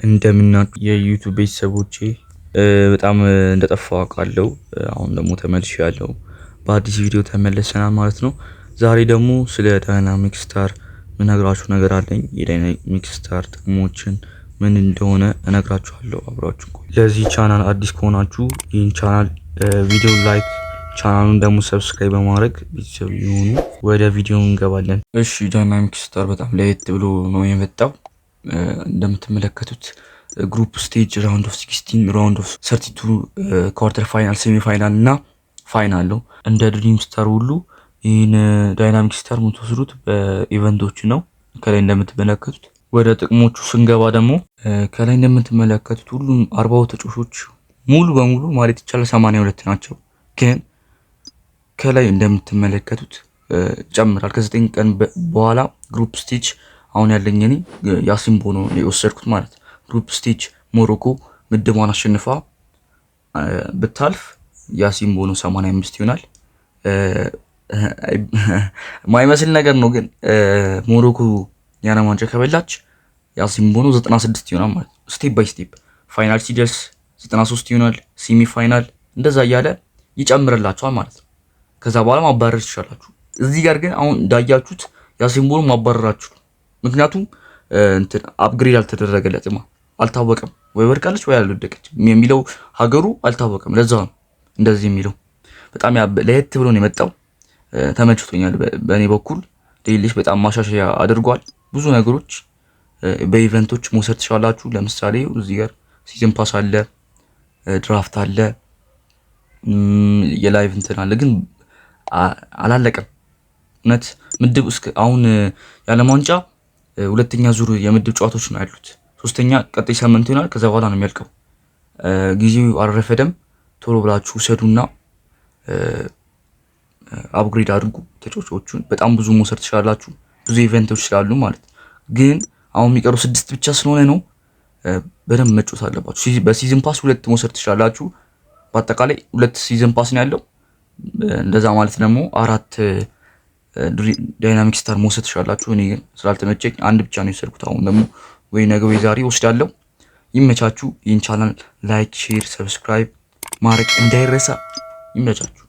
እንደምናችሁ የዩቲዩብ ቤተሰቦቼ በጣም እንደጠፋው አውቃለሁ። አሁን ደግሞ ተመልሻለሁ። በአዲስ ቪዲዮ ተመልሰናል ማለት ነው። ዛሬ ደግሞ ስለ ዳይናሚክ ስታር ምነግራችሁ ነገር አለኝ። የዳይናሚክ ስታር ጥቅሞችን ምን እንደሆነ እነግራችኋለሁ። አብራችሁ ቆዩ። ለዚህ ቻናል አዲስ ከሆናችሁ ይህን ቻናል ቪዲዮ ላይክ፣ ቻናሉን ደግሞ ሰብስክራይብ በማድረግ ቤተሰብ ይሁኑ። ወደ ቪዲዮ እንገባለን። እሺ ዳይናሚክ ስታር በጣም ለየት ብሎ ነው የመጣው። እንደምትመለከቱት ግሩፕ ስቴጅ ራውንድ ኦፍ 16 ራውንድ ኦፍ 32 ኳርተር ፋይናል ሴሚ ፋይናል እና ፋይናል ነው። እንደ ድሪም ስታር ሁሉ ይህን ዳይናሚክ ስታር የምትወስዱት በኢቨንቶች ነው። ከላይ እንደምትመለከቱት ወደ ጥቅሞቹ ስንገባ ደግሞ ከላይ እንደምትመለከቱት ሁሉም 40 ተጫዋቾች ሙሉ በሙሉ ማለት ይቻላል 82 ናቸው። ግን ከላይ እንደምትመለከቱት ይጨምራል ከ9 ቀን በኋላ ግሩፕ ስቴጅ አሁን ያለኝ እኔ ያሲምቦ ነው የወሰድኩት ማለት ነው። ግሩፕ ስቴጅ ሞሮኮ ምድቧን አሸንፋ ብታልፍ ያሲምቦ ነው 85 ይሆናል። ማይመስል ነገር ነው ግን ሞሮኮ ያነ ዋንጫ ከበላች ያሲምቦ ነው 96 ይሆናል ማለት ነው። ስቴፕ ባይ ስቴፕ ፋይናል ሲደርስ 93 ይሆናል። ሴሚ ፋይናል እንደዛ እያለ ይጨምርላችኋል ማለት ነው። ከዛ በኋላ ማባረር ትችላላችሁ። እዚህ ጋር ግን አሁን እንዳያችሁት ያሲምቦ ማባረራችሁ ምክንያቱም እንትን አፕግሬድ አልተደረገለትም፣ አልታወቀም። ወይ ወድቃለች ወይ አልወደቀችም የሚለው ሀገሩ አልታወቀም። ለዛ ነው እንደዚህ የሚለው። በጣም ለየት ብሎ ነው የመጣው። ተመችቶኛል። በእኔ በኩል ዴሊሽ በጣም ማሻሻያ አድርጓል። ብዙ ነገሮች በኢቨንቶች መውሰድ ትችላላችሁ። ለምሳሌ እዚህ ጋር ሲዝን ፓስ አለ፣ ድራፍት አለ፣ የላይቭ እንትን አለ። ግን አላለቀም። እውነት ምድብ እስከ አሁን የዓለም ዋንጫ ሁለተኛ ዙር የምድብ ጨዋታዎች ነው ያሉት። ሶስተኛ ቀጣይ ሳምንት ይሆናል። ከዛ በኋላ ነው የሚያልቀው። ጊዜው አልረፈደም። ቶሎ ብላችሁ ውሰዱና አፕግሬድ አድርጉ ተጫዋቾቹን። በጣም ብዙ መውሰድ ትችላላችሁ። ብዙ ኢቨንቶች ስላሉ ማለት ግን አሁን የሚቀሩ 6 ብቻ ስለሆነ ነው በደንብ መጫወት አለባችሁ። በሲዝን ፓስ 2 መውሰድ ትችላላችሁ። በአጠቃላይ 2 ሲዝን ፓስ ነው ያለው። እንደዛ ማለት ደግሞ 4 ዳይናሚክ ስታር መውሰድ ትችላላችሁ። እኔ ግን ስላልተመቸኝ አንድ ብቻ ነው የወሰድኩት። አሁን ደግሞ ወይ ነገ ወይ ዛሬ ወስዳለሁ። ይመቻችሁ። ይህን ቻናል ላይክ፣ ሼር፣ ሰብስክራይብ ማድረግ እንዳይረሳ። ይመቻችሁ።